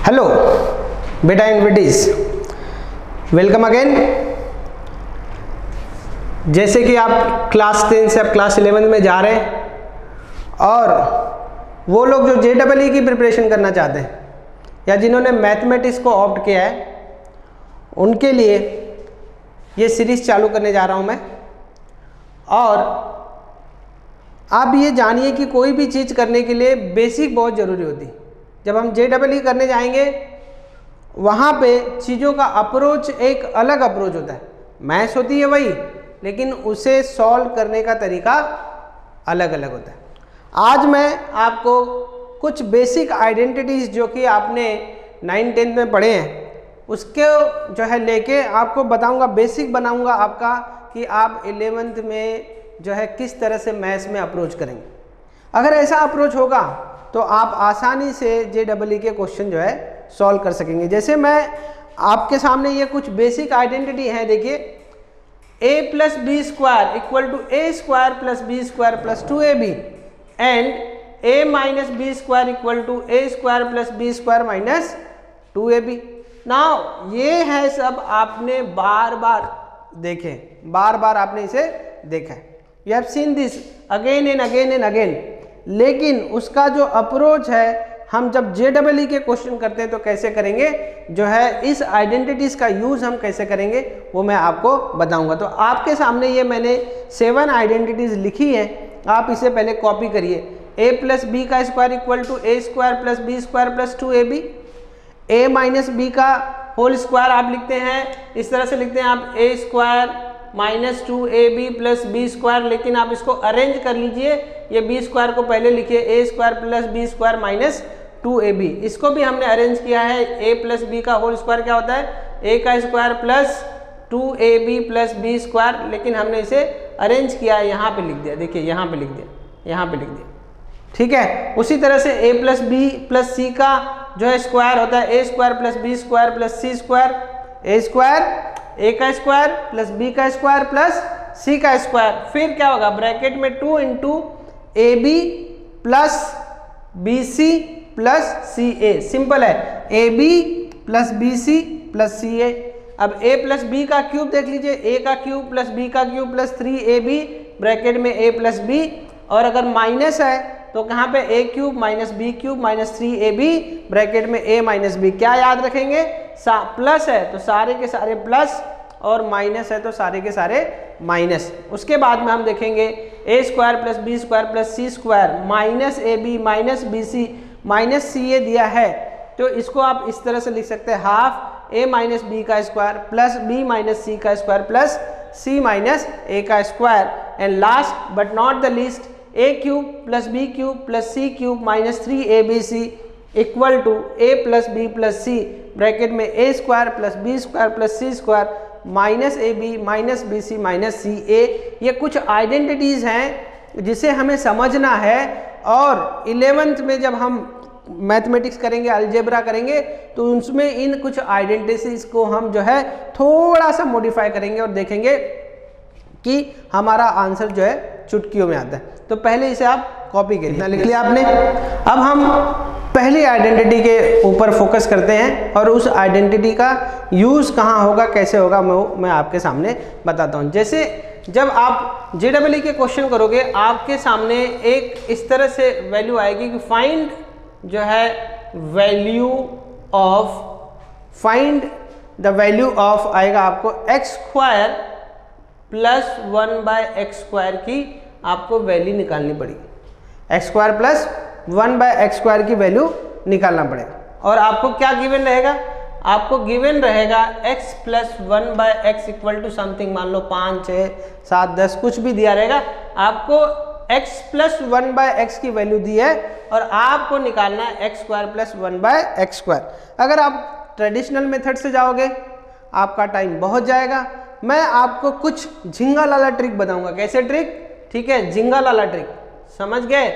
Hello बेटा and बेटीज, welcome again. जैसे कि आप क्लास 10 से अब क्लास 11 में जा रहे हैं और वो लोग जो JEE की प्रिपरेशन करना चाहते हैं या जिन्होंने मैथमेटिक्स को ऑप्ट किया है उनके लिए ये सीरीज़ चालू करने जा रहा हूँ मैं। और आप ये जानिए कि कोई भी चीज़ करने के लिए बेसिक बहुत ज़रूरी होती है। जब हम JEE करने जाएंगे वहाँ पे चीज़ों का अप्रोच एक अलग अप्रोच होता है। मैथ्स होती है वही, लेकिन उसे सॉल्व करने का तरीका अलग अलग होता है। आज मैं आपको कुछ बेसिक आइडेंटिटीज़ जो कि आपने 9th-10th में पढ़े हैं उसके जो है लेके आपको बताऊंगा, बेसिक बनाऊंगा आपका कि आप 11th में जो है किस तरह से मैथ्स में अप्रोच करेंगे। अगर ऐसा अप्रोच होगा तो आप आसानी से JEE के क्वेश्चन जो है सॉल्व कर सकेंगे। जैसे मैं आपके सामने ये कुछ बेसिक आइडेंटिटी है, देखिए a + b² = a² + b² + 2ab and a - b² = a² + b² - 2ab। Now ये है सब आपने बार बार देखे, बार बार आपने इसे देखा है। You have seen this again and again and again. लेकिन उसका जो अप्रोच है, हम जब JEE के क्वेश्चन करते हैं तो कैसे करेंगे, जो है इस आइडेंटिटीज का यूज हम कैसे करेंगे वो मैं आपको बताऊंगा। तो आपके सामने ये मैंने 7 आइडेंटिटीज लिखी है, आप इसे पहले कॉपी करिए। a + b² = a² + b² + 2ab। a - b का होल स्क्वायर आप लिखते हैं, इस तरह से लिखते हैं आप a² - 2ab + b², लेकिन आप इसको अरेंज कर लीजिए। ये b² को पहले लिखिए, a² + b² - 2ab। इसको भी हमने अरेंज किया है। a + b का होल स्क्वायर क्या होता है, a² + 2ab + b², लेकिन हमने इसे अरेंज किया, यहाँ पे लिख दिया। देखिए यहाँ पे लिख दिया, यहाँ पे लिख दिया, ठीक है। उसी तरह से a + b + c का जो है स्क्वायर होता है a² + b² + c²। a² + b² + c²। फिर क्या होगा, ब्रैकेट में 2 × ab + bc + ca। सिंपल है, ab + bc + ca। अब a + b का क्यूब देख लीजिए, a का क्यूब + b का क्यूब + 3ab ब्रैकेट में a + b। और अगर माइनस है तो कहाँ पे a³ - b³ - 3ab ब्रैकेट में a - b। क्या याद रखेंगे, प्लस है तो सारे के सारे प्लस और माइनस है तो सारे के सारे माइनस। उसके बाद में हम देखेंगे a² + b² + c² - ab - bc - ca दिया है, तो इसको आप इस तरह से लिख सकते हैं, half a - b² + b - c² + c - a²। And last but not the least a³ + b³ + c³ - 3abc = a + b + c bracket में a² + b² + c² -ab - bc - ca। ये कुछ आइडेंटिटीज हैं जिसे हमें समझना है। और 11th में जब हम मैथमेटिक्स करेंगे, अलजेब्रा करेंगे, तो उसमें इन कुछ आइडेंटिटीज को हम जो है थोड़ा सा मॉडिफाई करेंगे और देखेंगे कि हमारा आंसर जो है चुटकियों में आता है। तो पहले इसे आप कॉपी करिए, लिख लिया आपने। अब हम पहली आइडेंटिटी के ऊपर फोकस करते हैं और उस आइडेंटिटी का यूज़ कहाँ होगा, कैसे होगा, मैं आपके सामने बताता हूँ। जैसे जब आप JEE के क्वेश्चन करोगे, आपके सामने एक इस तरह से वैल्यू आएगी कि फाइंड जो है value of, find the value of आएगा आपको x² + 1/x² की आपको वैल्यू निकालनी पड़ेगी। x² + 1/x² की वैल्यू निकालना पड़ेगा। और आपको क्या गिवन रहेगा, आपको गिवन रहेगा x + 1/x = समथिंग, मान लो 5, 6, 7, 10 कुछ भी दिया रहेगा। आपको x + 1/x की वैल्यू दी है और आपको निकालना है x² + 1/x²। अगर आप ट्रेडिशनल मेथड से जाओगे आपका टाइम बहुत जाएगा। मैं आपको कुछ झिंगा लाला ट्रिक बताऊंगा। कैसे ट्रिक, ठीक है, झिंगा लाला ट्रिक, समझ गए,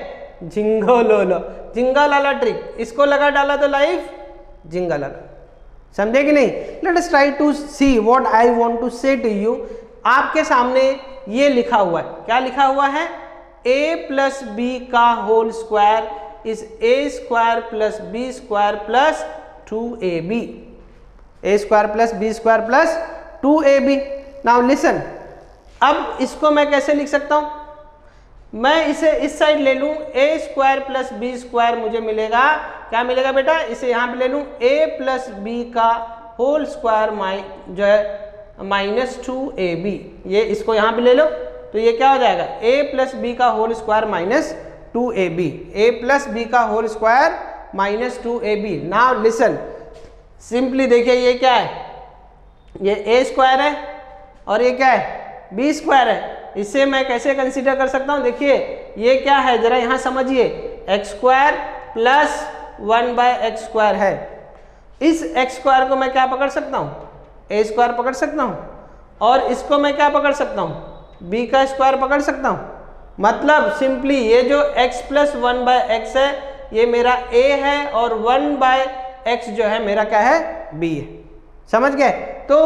झिंगो लोलो, झिंगा लाला ट्रिक, इसको लगा डाला तो लाइफ झिंगा लाला, समझे कि नहीं। Let us try to see what I want to say to you. आपके सामने ये लिखा हुआ है, क्या लिखा हुआ है, a + b का whole square is a² + b² + 2ab, a square plus B square plus 2ab। Now listen, अब इसको मैं कैसे लिख सकता हूं? मैं इसे इस साइड ले लूं, a square plus B square मुझे मिलेगा, क्या मिलेगा बेटा? इसे यहां पे ले लूं, a प्लस बी का होल स्क्वायर जो है माइनस 2ab, ये इसको यहां पे ले लो तो ये क्या हो जाएगा? a प्लस बी का whole square minus 2ab, a plus B का whole square minus 2ab। Now listen, simply देखिए ये क्या है? ये a स्क्वायर है और ये क्या है? b स्क्वायर है। इसे मैं कैसे कंसीडर कर सकता हूं? देखिए ये क्या है, जरा यहां समझिए, x square plus 1/x square है। इस x स्क्वायर को मैं क्या पकड़ सकता हूं? a स्क्वायर पकड़ सकता हूं, और इसको मैं क्या पकड़ सकता हूं? b का स्क्वायर पकड़ सकता हूं। मतलब सिंपली ये जो x प्लस 1/x है ये मेरा a है, और 1/x जो है मेरा क्या है? b है। समझ गए? तो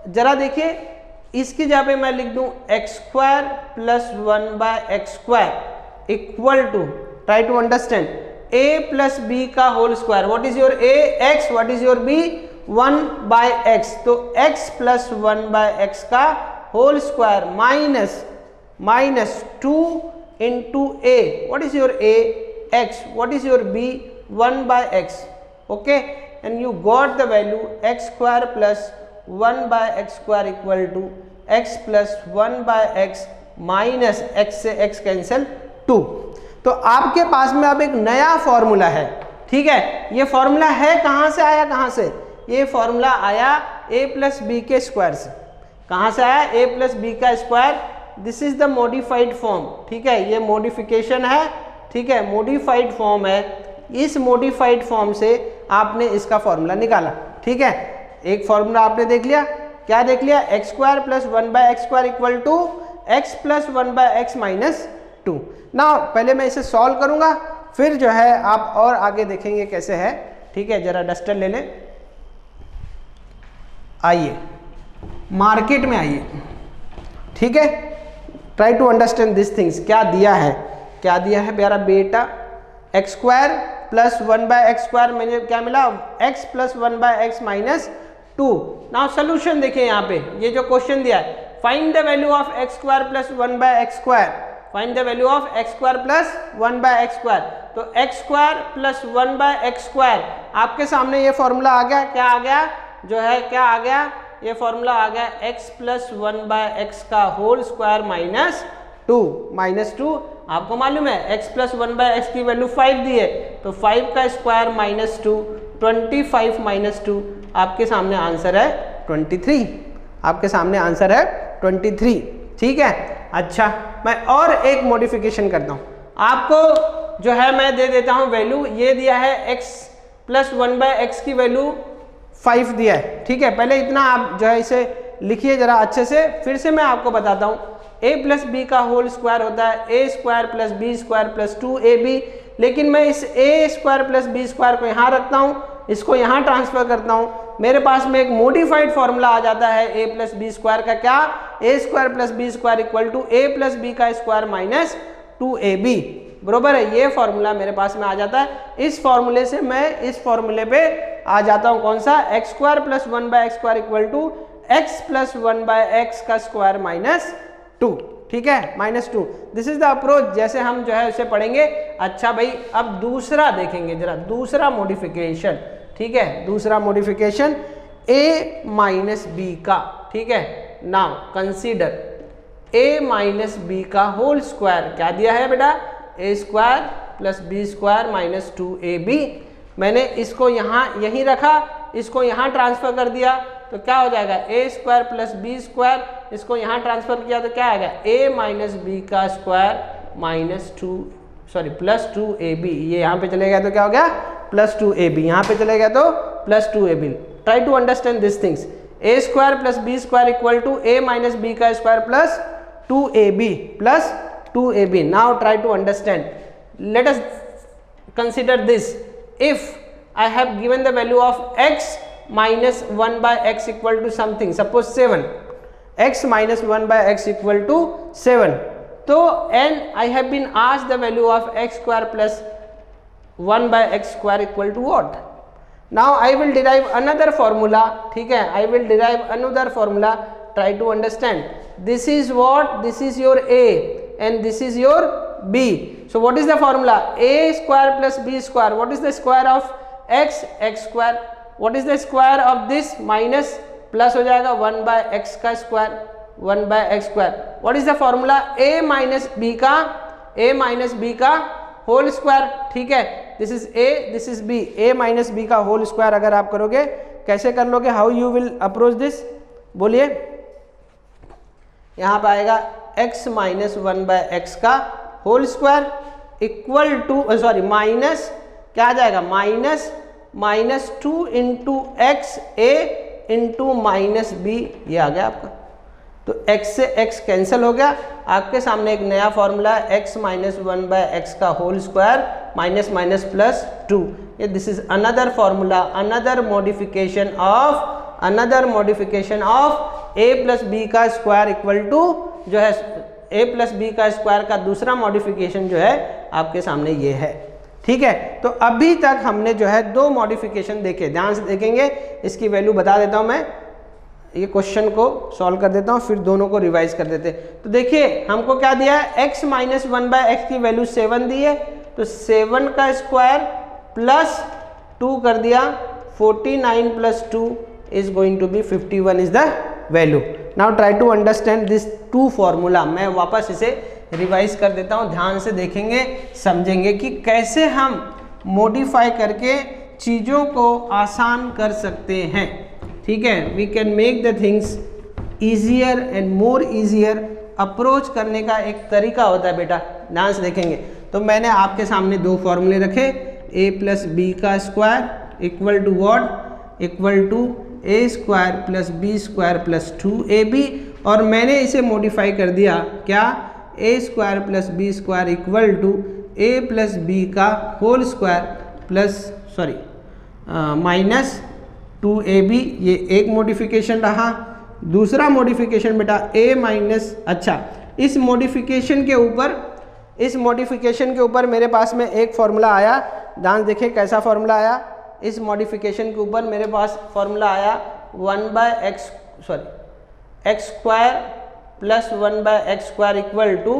जरा देखिए, इसकी जगह पे मैं लिख दूं x square plus 1/x square equal to, try to understand, a plus B का whole square. What is your a? x। What is your b? 1/x। तो x प्लस 1/x का whole square minus 2 into a। What is your a? x। What is your b? 1/x। Okay, and you got the value x square plus 1/x square equal to x plus 1/x minus x से x cancel 2। तो आपके पास में अब एक नया formula है, ठीक है? ये फॉर्मूला है कहां से आया? कहां से? ये फॉर्मूला आया a प्लस बी के स्क्वायर से। कहां से आया? a प्लस बी का square. This is the modified form, ठीक है? ये मॉडिफिकेशन है, ठीक है? मॉडिफाइड फॉर्म है। इस मॉडिफाइड फॉर्म से आपने इसका फॉर्मूला निकाला, ठीक है? एक फॉर्मूला आपने देख लिया, क्या देख लिया? X square plus 1/x square equal to x plus 1/x minus 2। ना पहले मैं इसे सॉल्व करूंगा, फिर जो है आप और आगे देखेंगे कैसे है, ठीक है? जरा डस्टर ले लें, आइए मार्केट में आइए, ठीक है? Try to understand this things. क्या दिया है? क्या दिया है प्यारा बेटा? X square plus 1/x square, मुझे क्या मिला? x plus 1/x minus 2। Now solution देखिए, यहाँ पे ये जो क्वेश्चन दिया है, find the value of x square plus 1/x square. Find the value of x square plus 1/x square. तो x square plus 1/x square, आपके सामने ये फॉर्मूला आ गया। क्या आ गया? जो है क्या आ गया? ये फॉर्मूला आ गया x प्लस 1/x का होल स्क्वायर माइनस 2। आपको मालूम है x प्लस 1/x की वैल्यू 5 दी है, तो 5 का स्क्वायर माइनस 2, 25 माइनस 2, आपके सामने आंसर है 23। आपके सामने आंसर है 23, ठीक है? अच्छा, मैं और एक मॉडिफिकेशन करता हूं। आपको जो है मैं दे देता हूं वैल्यू, ये दिया है x प्लस 1/x की वैल्यू 5 दिया है, ठीक है? पहले इतना आप जो है इसे लिखिए जरा अच्छे से, फिर से मैं आपको बताता हूं। a प्लस बी का होल स्क्वायर होता है a square plus B square plus 2ab, लेकिन मैं इस a square plus B square को यहाँ रखता हूँ, इसको यहाँ ट्रांसफर करता हूँ, मेरे पास में एक मॉडिफाइड फॉर्मूला आ जाता है a प्लस बी स्क्वायर का। क्या? a square plus B square equal to a plus B का स्क्वायर माइनस 2ab। बरोबर है? ये फॉर्मूला मेरे पास में आ जाता है। इस फॉर्मूले से मैं इस फॉर्मूले पे आ जाता हूँ, कौन सा? X square plus 1/x square equal to x plus 1/x का स्क्वायर माइनस 2, ठीक है? Minus 2। This is the approach, जैसे हम जो है उसे पढ़ेंगे। अच्छा भाई, अब दूसरा देखेंगे जरा, दूसरा मॉडिफिकेशन, ठीक है? दूसरा मॉडिफिकेशन a माइनस बी का, ठीक है? Now consider a minus B का होल स्क्वायर। क्या दिया है बेटा? a square plus B square minus 2ab। मैंने इसको यहाँ यहीं रखा, इसको यहाँ ट्रांसफर कर दिया, तो क्या हो जाएगा? a square plus B square, इसको यहाँ ट्रांसफर किया तो क्या आएगा? a माइनस बी का स्क्वायर माइनस प्लस 2ab। ये यहाँ पे चले गया तो क्या हो गया? Plus 2ab। यहाँ पे चले गया तो plus 2ab। Try to understand this things. a square plus B square equal to a minus B का square plus 2ab। Now try to understand. Let us consider this. If I have given the value of x minus 1/x equal to something, suppose 7, x minus 1/x equal to 7, so and I have been asked the value of x square plus 1/x square equal to what? Now I will derive another formula, ठीक है, I will derive another formula, try to understand. This is what, this is your a and this is your b. So what is the formula? A square plus b square. What is the square of x? X square. What is the square of this? Minus plus हो जाएगा 1 by x का square, 1 by x square. What is the formula? a minus b का whole square, ठीक है. This is a, this is b. a minus b का whole square अगर आप करोगे, कैसे कर लोगे? How you will approach this? बोलिए. यहाँ पे आएगा x माइनस 1 बाय एक्स का whole square equal to, sorry, minus क्या आ जाएगा? Minus 2 into X A into minus B, ये आ गया आपका. तो x से x कैंसिल हो गया. आपके सामने एक नया फॉर्मूला है x माइनस 1 बाय एक्स का whole square minus minus plus 2. ये this is another formula, another modification of a plus B का स्क्वायर इक्वल टू जो है a प्लस बी का स्क्वायर का दूसरा मॉडिफिकेशन जो है आपके सामने ये है. ठीक है, तो अभी तक हमने जो है दो मॉडिफिकेशन देखे, ध्यान से देखेंगे. इसकी वैल्यू बता देता हूं मैं, ये क्वेश्चन को सॉल्व कर देता हूं, फिर दोनों को रिवाइज कर देते. तो देखिए हमको क्या दिया है, x माइनस 1 बाय एक्स की वैल्यू 7 दी है, तो 7 का स्क्वायर प्लस 2 कर दिया, 49 plus 2 is going to be 51 is the value. Now try to understand this two formula. मैं वापस इसे रिवाइज कर देता हूं, ध्यान से देखेंगे, समझेंगे कि कैसे हम मॉडिफाई करके चीज़ों को आसान कर सकते हैं. ठीक है, we can make the things easier and more easier. Approach करने का एक तरीका होता है बेटा, ध्यान से देखेंगे. तो मैंने आपके सामने दो फॉर्मूले रखे, a प्लस बी का square equal to what, equal to a square plus B square plus 2ab, और मैंने इसे मॉडिफाई कर दिया क्या, a square plus B square equal to a plus B का whole square plus, sorry, minus 2ab. ये एक मॉडिफिकेशन रहा. दूसरा मॉडिफिकेशन बेटा a माइनस, अच्छा, इस मॉडिफिकेशन के ऊपर मेरे पास में एक फॉर्मूला आया. ध्यान देखें कैसा फॉर्मूला आया. इस मॉडिफिकेशन के ऊपर मेरे पास फॉर्मूला आया 1 by X, sorry, X square plus 1 by X square equal to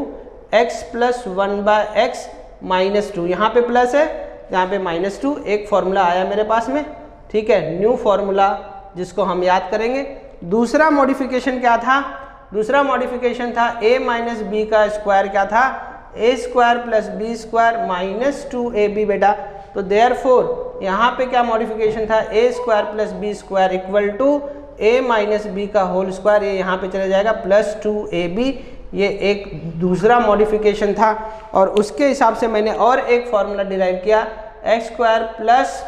X plus 1 by X minus 2. यहाँ पे प्लस है, यहाँ पे माइनस 2. एक फॉर्मूला आया मेरे पास में, ठीक है, न्यू फॉर्मूला जिसको हम याद करेंगे. दूसरा मॉडिफिकेशन क्या था, दूसरा मॉडिफिकेशन था a माइनस बी का स्क्वायर, क्या था, a square plus B square minus 2ab बेटा. तो देयरफॉर यहाँ पे क्या मॉडिफिकेशन था, a square plus B square equal to a minus B का होल स्क्वायर, ये यहाँ पे चला जाएगा प्लस 2ab. ये एक दूसरा मॉडिफिकेशन था. और उसके हिसाब से मैंने और एक फॉर्मूला डिराइव किया, X square plus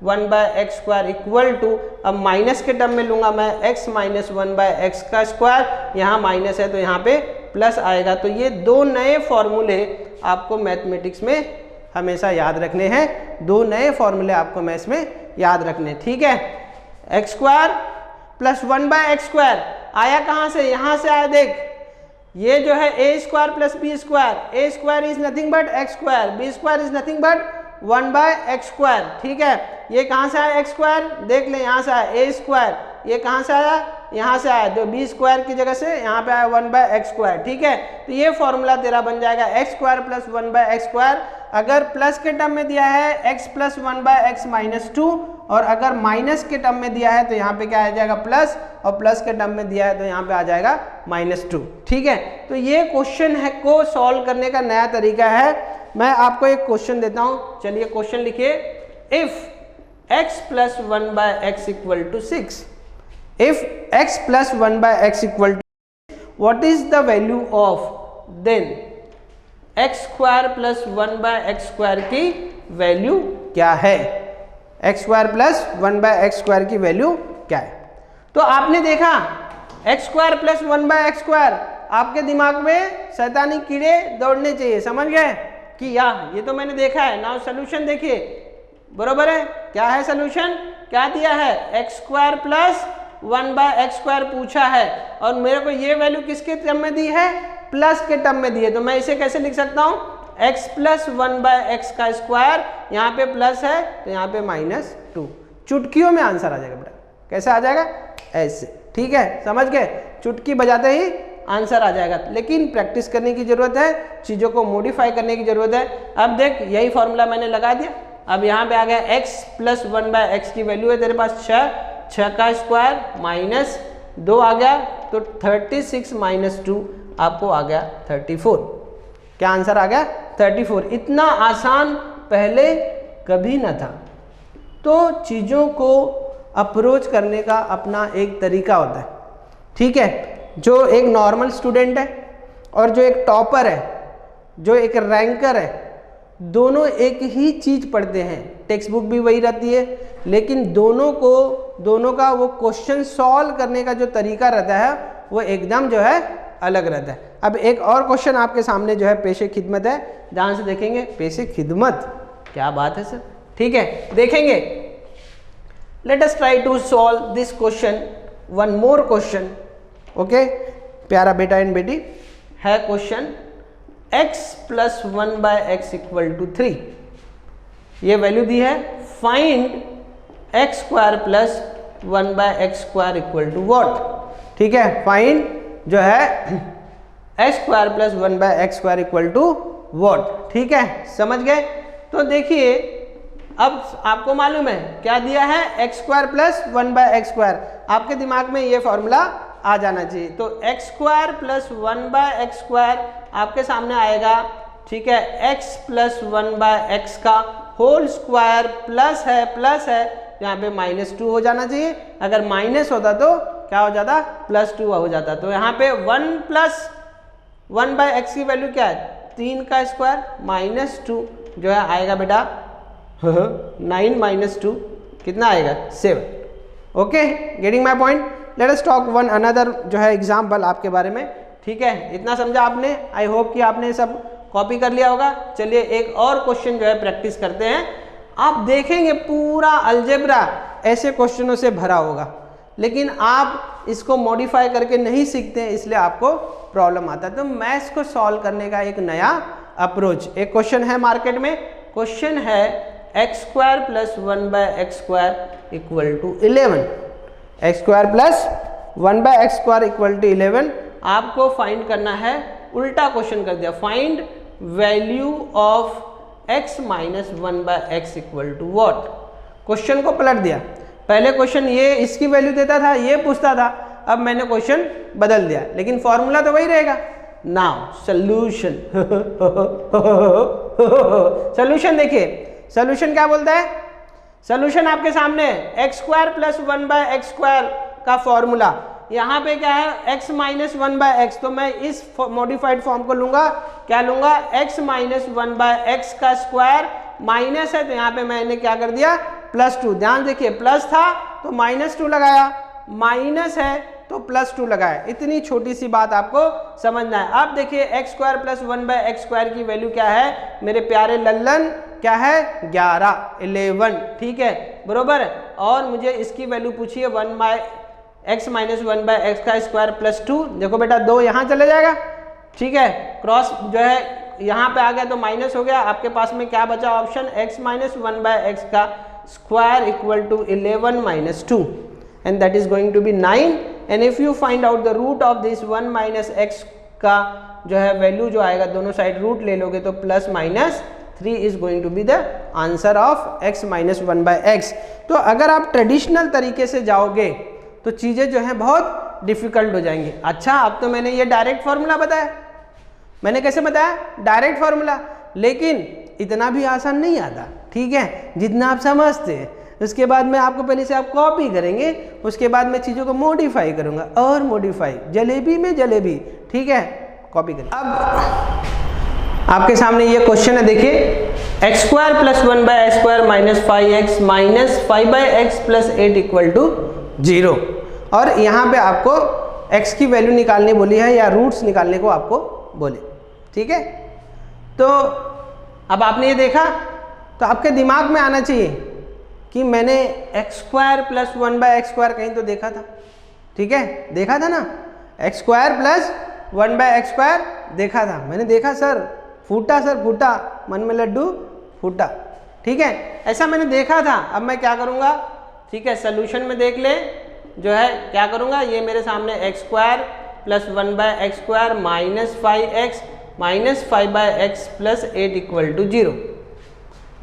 1 by X square equal to, अब माइनस के टर्म में लूंगा मैं, x माइनस 1 बाय एक्स का स्क्वायर, यहाँ माइनस है तो यहाँ पे प्लस आएगा. तो ये दो नए फॉर्मूले आपको मैथमेटिक्स में हमेशा याद रखने हैं. दो नए फॉर्मूले आपको मैथ्स में याद रखने, ठीक है. X square plus 1 by X square आया कहाँ से, यहाँ से आया. देख, ये जो है a square plus B square, a square is nothing but X square, B square is nothing but 1 by X square. ठीक है, ये कहाँ से आया एक्स स्क्वायर, देख ले, यहाँ से आया a स्क्वायर. ये कहाँ से आया, यहाँ से आया, तो बी स्क्वायर की जगह से यहाँ पे आया 1 बाय एक्स स्क्वायर. ठीक है, तो ये फॉर्मूला तेरा बन जाएगा X square plus 1 by X square. अगर प्लस के टर्म में दिया है x plus 1 by X minus 2, और अगर माइनस के टर्म में दिया है तो यहाँ पे क्या आ जाएगा प्लस, और प्लस के टर्म में दिया है तो यहाँ पे आ जाएगा माइनस 2. ठीक है, तो ये क्वेश्चन है को सॉल्व करने का नया तरीका है. मैं आपको एक क्वेश्चन देता हूँ, चलिए क्वेश्चन लिखिए. If x plus 1 by X equal to 6, if x plus 1 by X equal to, what is the value of, then X square plus 1 by X square की वैल्यू क्या है, X square plus 1 by X square की value क्या है. तो आपने देखा X square plus 1 by X square, आपके दिमाग में शैतानी कीड़े दौड़ने चाहिए, समझ गए कि ये तो मैंने देखा है. नाउ सोल्यूशन देखिए, बरोबर है. क्या है सोल्यूशन, क्या दिया है, X square plus 1 by X square पूछा है, और मेरे को ये वैल्यू किसके टर्म में दी है, प्लस के टर्म में दी है. तो मैं इसे कैसे लिख सकता हूँ, x प्लस 1 बाय एक्स का स्क्वायर, यहाँ पे प्लस है तो यहाँ पे माइनस 2. चुटकियों में आंसर आ जाएगा बेटा। कैसे आ जाएगा? ऐसे, ठीक है, समझ गए? चुटकी बजाते ही आंसर आ जाएगा, लेकिन प्रैक्टिस करने की जरूरत है, चीज़ों को मॉडिफाई करने की जरूरत है। अब देख, यही फॉर्मूला मैंने लगा दिया। अब यहाँ पे आ गया x प्लस 1/x की वैल्यू है तेरे पास 6, 6 का स्क्वायर माइनस 2 आ गया, तो 36 माइनस 2 आपको आ गया 34। क्या आंसर आ गया? 34। इतना आसान पहले कभी ना था। तो चीज़ों को अप्रोच करने का अपना एक तरीका होता है, ठीक है। जो एक नॉर्मल स्टूडेंट है और जो एक टॉपर है, जो एक रैंकर है, दोनों एक ही चीज़ पढ़ते हैं, टेक्स्ट बुक भी वही रहती है, लेकिन दोनों का वो क्वेश्चन सॉल्व करने का जो तरीका रहता है वो एकदम जो है अलग रहता है। अब एक और क्वेश्चन आपके सामने जो है पेशे खिदमत है, ध्यान से देखेंगे। पेशे खिदमत, क्या बात है सर, ठीक है, देखेंगे। Let us try to solve this question, one more question, okay प्यारा बेटा एंड बेटी, है question x plus 1/x equal to 3। ये वैल्यू दी है, find x square plus 1/x square equal to what, ठीक है। फाइंड जो है x square plus 1/x square equal to what, ठीक है, समझ गए? तो देखिए, अब आपको मालूम है क्या दिया है, x square plus 1/x square. आपके दिमाग में ये फॉर्मूला आ जाना चाहिए। तो x square plus 1/x square आपके सामने आएगा, ठीक है, x प्लस 1/x का होल स्क्वायर प्लस है, यहाँ पे -2 हो जाना चाहिए। अगर माइनस होता तो क्या हो जाता? +2 हो जाता। तो यहाँ पे 1 प्लस 1/x की वैल्यू क्या है? 3 का स्क्वायर -2 जो है आएगा बेटा 9 माइनस 2 कितना आएगा? 7। Okay, getting my point. Let us talk one another जो है एग्जाम्पल आपके बारे में, ठीक है। इतना समझा आपने? आई होप कि आपने सब कॉपी कर लिया होगा। चलिए एक और क्वेश्चन जो है प्रैक्टिस करते हैं। आप देखेंगे पूरा अलजेब्रा ऐसे क्वेश्चनों से भरा होगा, लेकिन आप इसको मॉडिफाई करके नहीं सीखते हैं, इसलिए आपको प्रॉब्लम आता है। तो मैथ्स को सॉल्व करने का एक नया अप्रोच। एक क्वेश्चन है मार्केट में, क्वेश्चन है x square plus 1/x square equal to 11। x square plus 1/x square equal to 11 आपको फाइंड करना है। उल्टा क्वेश्चन कर दिया, find value of x minus 1/x equal to what. Question को पलट दिया। पहले क्वेश्चन ये इसकी वैल्यू देता था, ये पूछता था, अब मैंने क्वेश्चन बदल दिया, लेकिन फॉर्मूला तो वही रहेगा। नाउ सॉल्यूशन सॉल्यूशन देखिए, सॉल्यूशन क्या बोलता है? सॉल्यूशन आपके सामने है, x square plus 1/x square का फॉर्मूला। यहाँ पे क्या है? x माइनस 1/x, तो मैं इस मॉडिफाइड फॉर्म को लूंगा, क्या लूंगा? x माइनस 1/x का स्क्वायर, माइनस है तो यहाँ पे मैंने क्या कर दिया? +2। ध्यान देखिए, प्लस था तो -2 लगाया, माइनस है तो +2 लगाया। इतनी छोटी सी बात आपको समझना है। अब देखिए x square plus 1/x square की वैल्यू क्या है मेरे प्यारे लल्लन? क्या है? 11, ठीक है, बरोबर। और मुझे इसकी वैल्यू पूछिए 1/x माइनस 1/x का स्क्वायर +2। देखो बेटा 2 यहाँ चले जाएगा, ठीक है, क्रॉस जो है यहाँ पे आ गया तो माइनस हो गया। आपके पास में क्या बचा ऑप्शन? x माइनस 1/x का square equal to 11 minus 2 and that is going to be 9। and if you find out the root of this 1 minus x का जो है वैल्यू जो आएगा, दोनों साइड रूट ले लोगे तो +-3 is going to be the answer of x minus 1/x। तो अगर आप ट्रेडिशनल तरीके से जाओगे तो चीज़ें जो है बहुत डिफिकल्ट हो जाएंगी। अच्छा, अब तो मैंने ये डायरेक्ट फार्मूला बताया। मैंने कैसे बताया? डायरेक्ट फार्मूला, लेकिन इतना भी आसान नहीं आता, ठीक है, जितना आप समझते हैं। उसके बाद में आपको पहले से आप कॉपी करेंगे, उसके बाद मैं चीज़ों को मॉडिफाई करूंगा और मॉडिफाई, जलेबी में जलेबी, ठीक है, कॉपी करें। अब आपके सामने ये क्वेश्चन है, देखिए x square plus 1/x square minus 5x minus 5/x plus 8 equal to 0। और यहाँ पे आपको x की वैल्यू निकालने बोली है या रूट्स निकालने को आपको बोले, ठीक है। तो अब आपने ये देखा तो आपके दिमाग में आना चाहिए कि मैंने x square plus 1/x square कहीं तो देखा था, ठीक है, देखा था ना, x square plus 1/x square देखा था, मैंने देखा सर, फूटा सर फूटा, मन में लड्डू फूटा, ठीक है, ऐसा मैंने देखा था। अब मैं क्या करूँगा? ठीक है, सोल्यूशन में देख ले, जो है क्या करूँगा, ये मेरे सामने X square plus 1/x² minus 5x minus 5/x plus 8 equal to 0।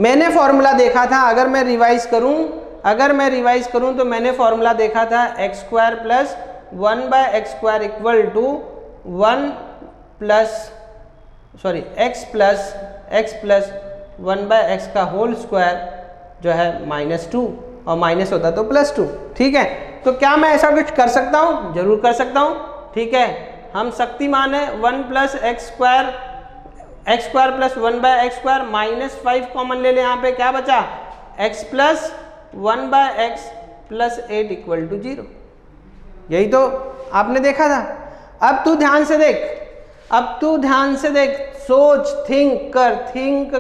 मैंने फॉर्मूला देखा था, अगर मैं रिवाइज करूं तो मैंने फॉर्मूला देखा था x² plus 1/x² equal to x plus 1/x का होल स्क्वायर जो है -2, और माइनस होता तो +2। ठीक है, तो क्या मैं ऐसा कुछ कर सकता हूँ? जरूर कर सकता हूँ। ठीक है, हम शक्तिमान है, 1 plus x square plus 1/x² -5 common ले ले, यहाँ पे क्या बचा, x plus 1/x plus 8 equal to 0। यही तो आपने देखा था। अब तू ध्यान से देख, सोच, थिंक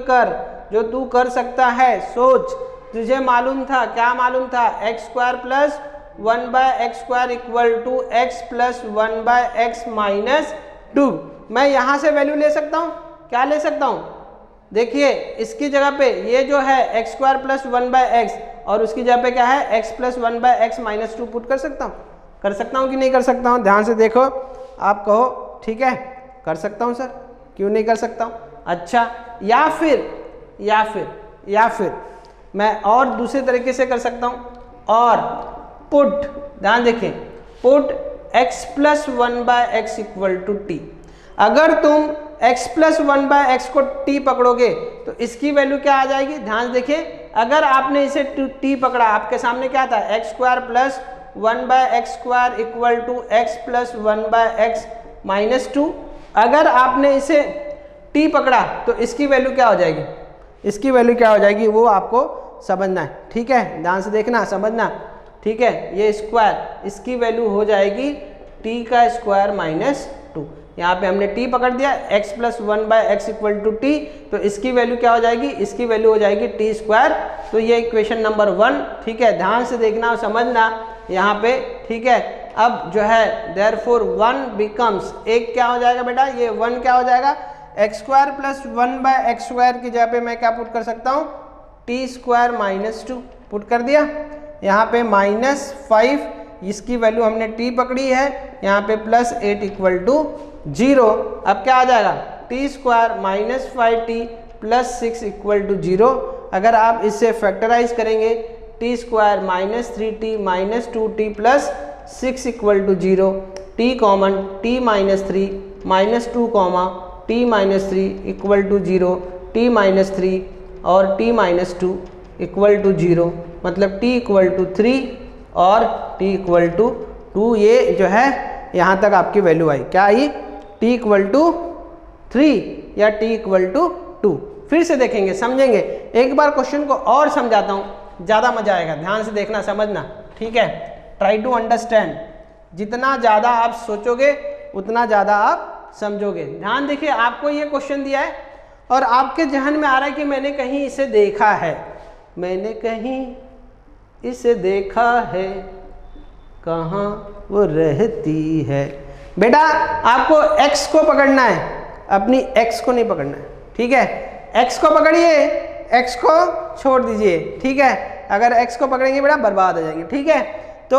कर, जो तू कर सकता है सोच। तुझे मालूम था, क्या मालूम था, x² plus 1/x² equal to x plus 1/x minus 2। मैं यहाँ से वैल्यू ले सकता हूँ, क्या ले सकता हूँ, देखिए इसकी जगह पे ये जो है x² प्लस 1/x और उसकी जगह पे क्या है x plus 1/x minus 2 put कर सकता हूँ कि नहीं कर सकता हूँ? ध्यान से देखो, आप कहो ठीक है कर सकता हूँ सर, क्यों नहीं कर सकता हूँ? अच्छा, या फिर मैं और दूसरे तरीके से कर सकता हूँ, और पुट, ध्यान देखें, put x plus 1/x equal to t। अगर तुम x प्लस 1/x को t पकड़ोगे तो इसकी वैल्यू क्या आ जाएगी? ध्यान देखिए, अगर आपने इसे t पकड़ा, आपके सामने क्या था, x² plus 1/x² equal to x plus 1/x minus 2। अगर आपने इसे t पकड़ा तो इसकी वैल्यू क्या हो जाएगी? वो आपको समझना है। ठीक है, ध्यान से देखना, समझना। ठीक है, ये स्क्वायर, इसकी वैल्यू हो जाएगी t का स्क्वायर माइनस 2। यहाँ पे हमने t पकड़ दिया, x plus 1/x equal to t, तो इसकी वैल्यू क्या हो जाएगी? इसकी वैल्यू हो जाएगी t²। तो ये इक्वेशन नंबर 1। ठीक है, ध्यान से देखना और समझना यहाँ पे। ठीक है, अब जो है देयरफॉर 1 बिकम्स, एक क्या हो जाएगा बेटा, ये 1 क्या हो जाएगा, x² प्लस 1/x² की जगह पे मैं क्या पुट कर सकता हूँ, t² माइनस 2 पुट कर दिया। यहाँ पे -5, इसकी वैल्यू हमने t पकड़ी है, यहाँ पे प्लस 8 इक्वल टू 0। अब क्या आ जाएगा, t² minus 5t plus 6 equal to 0। अगर आप इससे फैक्टराइज करेंगे, t² minus 3t minus 2t plus 6 equal to 0, t common, t minus 3 minus 2 comma t minus 3 equal to 0, t minus 3 और t माइनस 2 इक्वल टू 0, मतलब t equal to 3 और t equal to 2। ये जो है यहाँ तक आपकी वैल्यू आई, क्या आई, t इक्वल टू 3 या t इक्वल टू 2। फिर से देखेंगे, समझेंगे। एक बार क्वेश्चन को और समझाता हूँ, ज़्यादा मजा आएगा। ध्यान से देखना, समझना। ठीक है, ट्राई टू अंडरस्टैंड। जितना ज़्यादा आप सोचोगे उतना ज़्यादा आप समझोगे। ध्यान देखिए, आपको ये क्वेश्चन दिया है और आपके जहन में आ रहा है कि मैंने कहीं इसे देखा है, कहाँ वो रहती है। बेटा आपको x को पकड़ना है, अपनी x को नहीं पकड़ना है। ठीक है, x को पकड़िए, x को छोड़ दीजिए। ठीक है, अगर x को पकड़ेंगे बेटा बर्बाद हो जाएंगे। ठीक है, तो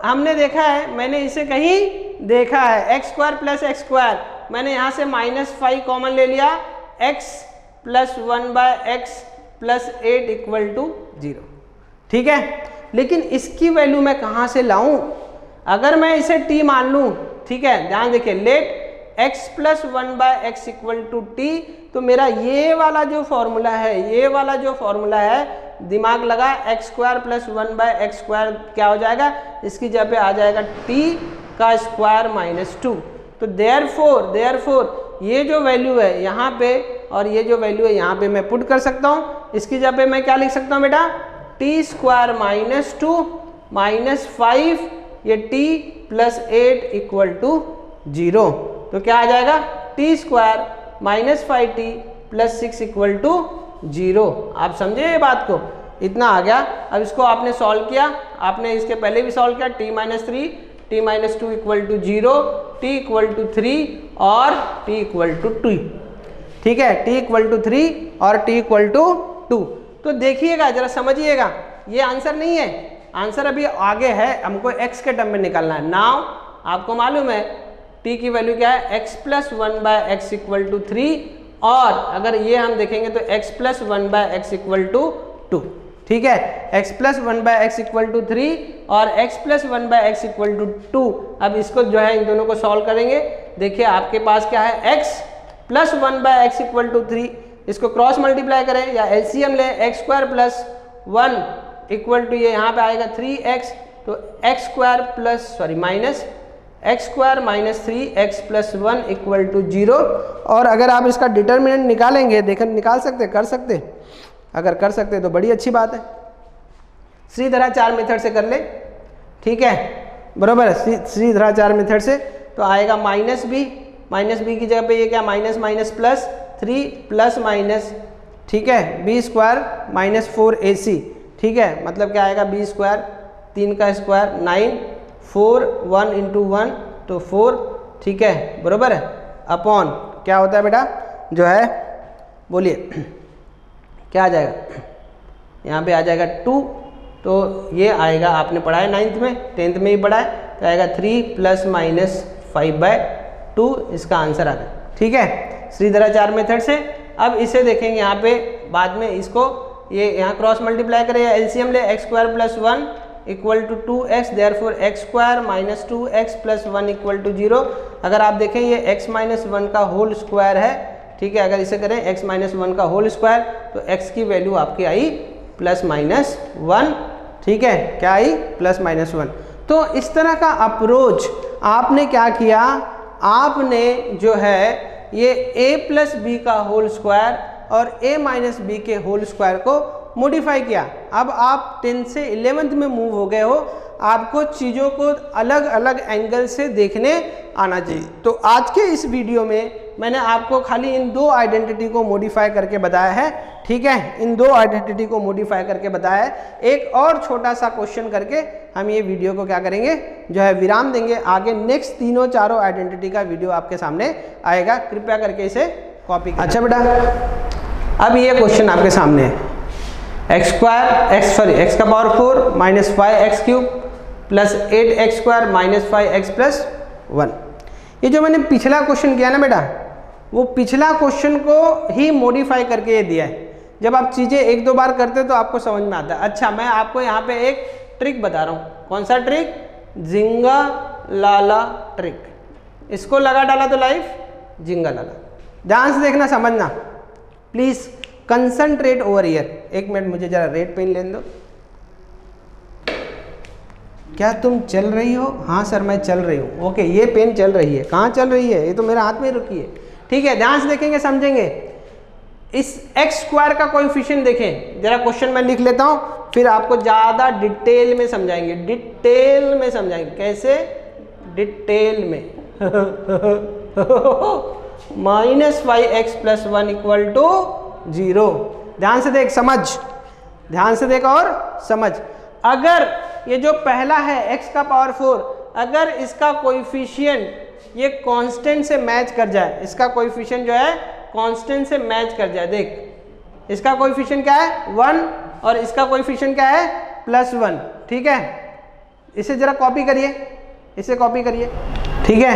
हमने देखा है, मैंने इसे कहीं देखा है, x² प्लस x², मैंने यहाँ से -5 कॉमन ले लिया, x plus 1/x plus 8 equal to 0। ठीक है, लेकिन इसकी वैल्यू मैं कहाँ से लाऊं? अगर मैं इसे t मान लूं, ठीक है, ध्यान देखिए, let x plus 1/x equal to t, तो मेरा ये वाला जो फॉर्मूला है, दिमाग लगा, x² प्लस 1/x² क्या हो जाएगा, इसकी जगह पे आ जाएगा t का स्क्वायर माइनस 2। तो देयरफॉर ये जो वैल्यू है यहाँ पे और ये जो वैल्यू है यहाँ पे मैं पुट कर सकता हूँ। इसकी जगह पे मैं क्या लिख सकता हूँ बेटा, t² माइनस 2 माइनस 5, ये t प्लस 8 इक्वल टू 0। तो क्या आ जाएगा, t² minus 5t plus 6 equal to 0। आप समझे ये बात को? इतना आ गया। अब इसको आपने सॉल्व किया, आपने इसके पहले भी सॉल्व किया, t minus 3, t minus 2 equal to 0, t equal to 3 और t इक्वल टू 2। ठीक है, t इक्वल टू 3 और t इक्वल टू 2। तो देखिएगा, जरा समझिएगा, ये आंसर नहीं है, आंसर अभी आगे है, हमको x के टर्म में निकालना है। नाउ आपको मालूम है t की वैल्यू क्या है, x plus 1/x equal to 3, और अगर ये हम देखेंगे तो x plus 1/x equal to 2। ठीक है, x plus 1/x equal to 3 और x plus 1/x equal to 2। अब इसको जो है इन दोनों को सॉल्व करेंगे। देखिए आपके पास क्या है, x plus 1/x equal to 3, इसको क्रॉस मल्टीप्लाई करें या एलसीएम लें, x square plus 1 equal to ये यहाँ पे आएगा 3x, तो x square plus minus x square minus 3x plus 1 equal to 0। और अगर आप इसका डिटर्मिनेंट निकालेंगे, देखें निकाल सकते, कर सकते, अगर कर सकते तो बड़ी अच्छी बात है। श्रीधराचार्य मेथड से कर ले, ठीक है, बरोबर है, श्रीधराचार्य मेथड से तो आएगा माइनस बी की जगह पे ये क्या, minus minus plus 3 plus minus, ठीक है, बी स्क्वायर माइनस 4ac, ठीक है, मतलब क्या आएगा, बी स्क्वायर 3 का स्क्वायर 9, 4 1 इंटू 1 तो 4, ठीक है, बरोबर है, अपॉन क्या होता है बेटा, जो है बोलिए क्या आ जाएगा, यहाँ पे आ जाएगा 2, तो ये आएगा, आपने पढ़ा है 9th में, 10th में ही पढ़ा है, तो आएगा 3 प्लस माइनस 5/2, इसका आंसर आ गया। ठीक है, श्रीधराचार्य मेथड से। अब इसे देखेंगे यहाँ पे बाद में, इसको ये यहाँ क्रॉस मल्टीप्लाई करें या एलसीएम ले, x square plus 1 equal to 2x, therefore x square minus 2x plus 1 equal to 0। अगर आप देखें ये x माइनस 1 का होल स्क्वायर है, ठीक है, अगर इसे करें x माइनस 1 का होल स्क्वायर तो x की वैल्यू आपकी आई प्लस माइनस 1, ठीक है, क्या आई, प्लस माइनस 1। तो इस तरह का अप्रोच आपने क्या किया, आपने जो है ये a प्लस बी का होल स्क्वायर और a माइनस बी के होल स्क्वायर को मॉडिफाई किया। अब आप 10 से 11th में मूव हो गए हो, आपको चीज़ों को अलग अलग एंगल से देखने आना चाहिए। तो आज के इस वीडियो में मैंने आपको खाली इन 2 आइडेंटिटी को मॉडिफाई करके बताया है, ठीक है, इन 2 आइडेंटिटी को मॉडिफाई करके बताया है। एक और छोटा सा क्वेश्चन करके हम ये वीडियो को क्या करेंगे, जो है विराम देंगे। आगे नेक्स्ट 3-4 आइडेंटिटी का वीडियो आपके सामने आएगा, कृपया करके इसे कॉपी करें। अच्छा बेटा, अब ये क्वेश्चन आपके सामने है, x का power 4 minus 5x cube plus 8x square minus 5x plus 1। ये जो मैंने पिछला क्वेश्चन किया ना बेटा, वो पिछला क्वेश्चन को ही मॉडिफाई करके ये दिया है। जब आप चीज़ें 1-2 बार करते हो तो आपको समझ में आता है। अच्छा, मैं आपको यहाँ पे एक ट्रिक बता रहा हूँ। कौन सा ट्रिक, जिंगा लाला ट्रिक। इसको लगा डाला तो लाइफ जिंगा लाला। ध्यान से देखना, समझना, प्लीज कंसंट्रेट ओवर हियर। एक मिनट मुझे जरा रेड पेन लेने दो। क्या तुम चल रही हो? हाँ सर मैं चल रही हूँ। ओके, ये पेन चल रही है। कहाँ चल रही है? ये तो मेरे हाथ में रुकी है। ठीक है, ध्यान से देखेंगे, समझेंगे। इस x स्क्वायर का कोएफिशिएंट देखें जरा। क्वेश्चन मैं लिख लेता हूँ, फिर आपको ज़्यादा डिटेल में समझाएंगे। डिटेल में समझाएंगे। कैसे? डिटेल में। -5x + 1 = 0। ध्यान से देख, समझ, ध्यान से देख और समझ। अगर ये जो पहला है x का पावर 4, अगर इसका कोएफिशिएंट ये कांस्टेंट से मैच कर जाए, इसका कोएफिशिएंट जो है कांस्टेंट से मैच कर जाए। देख, इसका कोएफिशिएंट क्या है? 1 और इसका कोएफिशिएंट क्या है? +1। ठीक है, इसे जरा कॉपी करिए, इसे कॉपी करिए। ठीक है,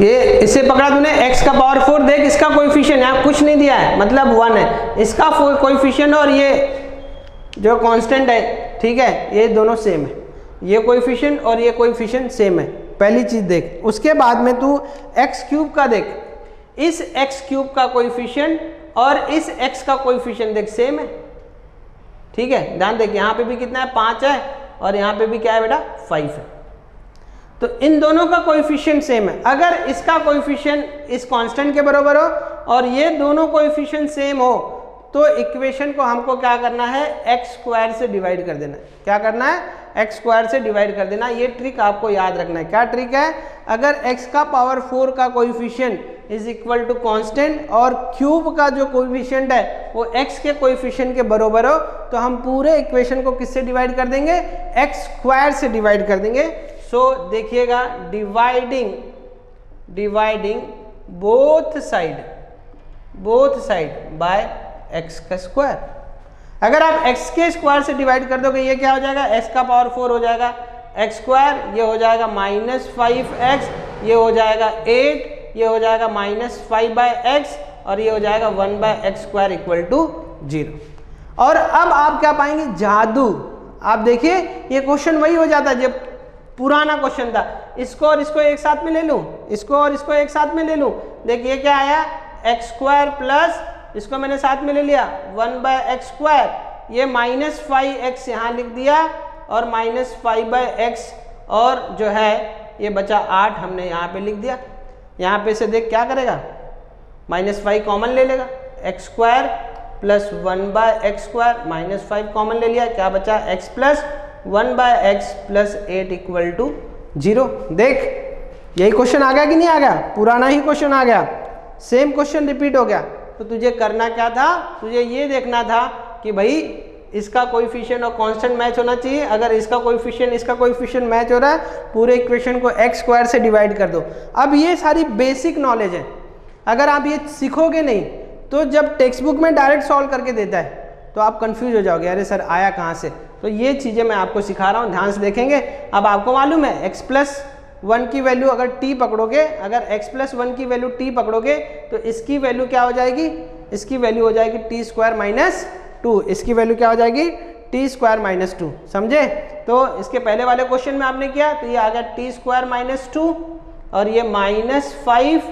ये इसे पकड़ा तूने, x का पावर 4। देख, इसका कोएफिशिएंट यहाँ कुछ नहीं दिया है, मतलब 1 है। इसका कोएफिशिएंट और ये जो कांस्टेंट है, ठीक है, ये दोनों सेम है। ये कोएफिशिएंट और ये कोएफिशिएंट सेम है। पहली चीज देख। उसके बाद में तू x³ का देख। इस x³ का कोएफिशिएंट और इस x का कोएफिशिएंट देख, सेम है। ठीक है, ध्यान देख, यहाँ पे भी कितना है? 5 है और यहाँ पे भी क्या है बेटा? 5 है। तो इन दोनों का कोएफिशिएंट सेम है। अगर इसका कोएफिशिएंट इस कांस्टेंट के बराबर हो और ये दोनों कोएफिशिएंट सेम हो, तो इक्वेशन को हमको क्या करना है? x² से डिवाइड कर देना है। क्या करना है? x² से डिवाइड कर देना। ये ट्रिक आपको याद रखना है। क्या ट्रिक है? अगर x का पावर 4 का कोएफिशिएंट = कांस्टेंट और क्यूब का जो कोएफिशिएंट है वो x के कोएफिशिएंट के बराबर हो, तो हम पूरे इक्वेशन को किससे डिवाइड कर देंगे? x² से डिवाइड कर देंगे। सो देखिएगा, dividing both side by x का स्क्वायर। अगर आप x के स्क्वायर से डिवाइड कर दोगे ये क्या हो जाएगा, x का पावर 4 हो जाएगा, x स्क्वायर, ये हो जाएगा -5x, ये हो जाएगा 8, ये हो जाएगा -5/x और ये हो जाएगा 1/x स्क्वायर इक्वल टू 0। और अब आप क्या पाएंगे, जादू। आप देखिए ये क्वेश्चन वही हो जाता है जब पुराना क्वेश्चन था, इसको और इसको एक साथ में ले लूं, इसको और इसको एक साथ में ले लूं, देखिए क्या आया, x स्क्वायर प्लस इसको मैंने साथ में ले लिया 1/x स्क्वायर, ये -5x यहाँ लिख दिया और -5/x और जो है ये बचा 8 हमने यहाँ पे लिख दिया। यहाँ पे से देख क्या करेगा, -5 कॉमन ले लेगा, x square plus 1/x square, -5 common ले लिया, क्या बचा, x plus 1/x plus 8 equal to 0। देख यही क्वेश्चन आ गया कि नहीं आ गया, पुराना ही क्वेश्चन आ गया, सेम क्वेश्चन रिपीट हो गया। तो तुझे करना क्या था, तुझे ये देखना था कि भाई इसका कोएफिशिएंट और कांस्टेंट मैच होना चाहिए। अगर इसका कोएफिशिएंट मैच हो रहा है, पूरे इक्वेशन को x स्क्वायर से डिवाइड कर दो। अब ये सारी बेसिक नॉलेज है, अगर आप ये सीखोगे नहीं तो जब टेक्स्ट बुक में डायरेक्ट सॉल्व करके देता है तो आप कंफ्यूज हो जाओगे, अरे सर आया कहाँ से। तो ये चीज़ें मैं आपको सिखा रहा हूँ, ध्यान से देखेंगे। अब आपको मालूम है x+1 की वैल्यू अगर t पकड़ोगे, अगर x+1 की वैल्यू t पकड़ोगे तो इसकी वैल्यू क्या हो जाएगी, इसकी वैल्यू हो जाएगी t स्क्वायर माइनस 2, इसकी वैल्यू क्या हो जाएगी, t स्क्वायर माइनस 2, समझे। तो इसके पहले वाले क्वेश्चन में आपने किया तो ये आ गया t स्क्वायर माइनस 2 और ये -5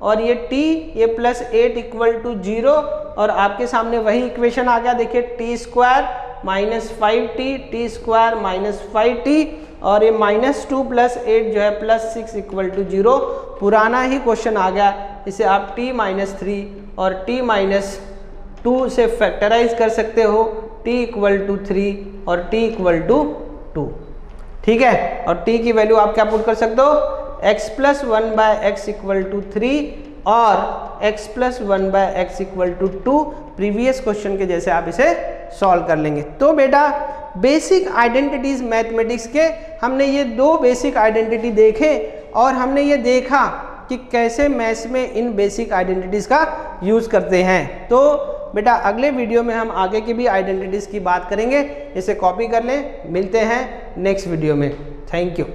और ये t, ये +8 इक्वल टू 0 और आपके सामने वही इक्वेशन आ गया, देखिए t square -5t, t square -5t और ये -2 + 8 जो है +6 इक्वल टू 0। पुराना ही क्वेश्चन आ गया, इसे आप t-3 और t-2 से फैक्टराइज कर सकते हो, t इक्वल टू 3 और t इक्वल टू 2, ठीक है। और t की वैल्यू आप क्या पुट कर सकते हो, x+1/x इक्वल टू 3 और x+1/x equal to 2, previous question के जैसे आप इसे सॉल्व कर लेंगे। तो बेटा बेसिक आइडेंटिटीज मैथमेटिक्स के हमने ये 2 बेसिक आइडेंटिटी देखे और हमने ये देखा कि कैसे मैथ्स में इन बेसिक आइडेंटिटीज का यूज करते हैं। तो बेटा अगले वीडियो में हम आगे की भी आइडेंटिटीज की बात करेंगे, इसे कॉपी कर लें। मिलते हैं नेक्स्ट वीडियो में, थैंक यू।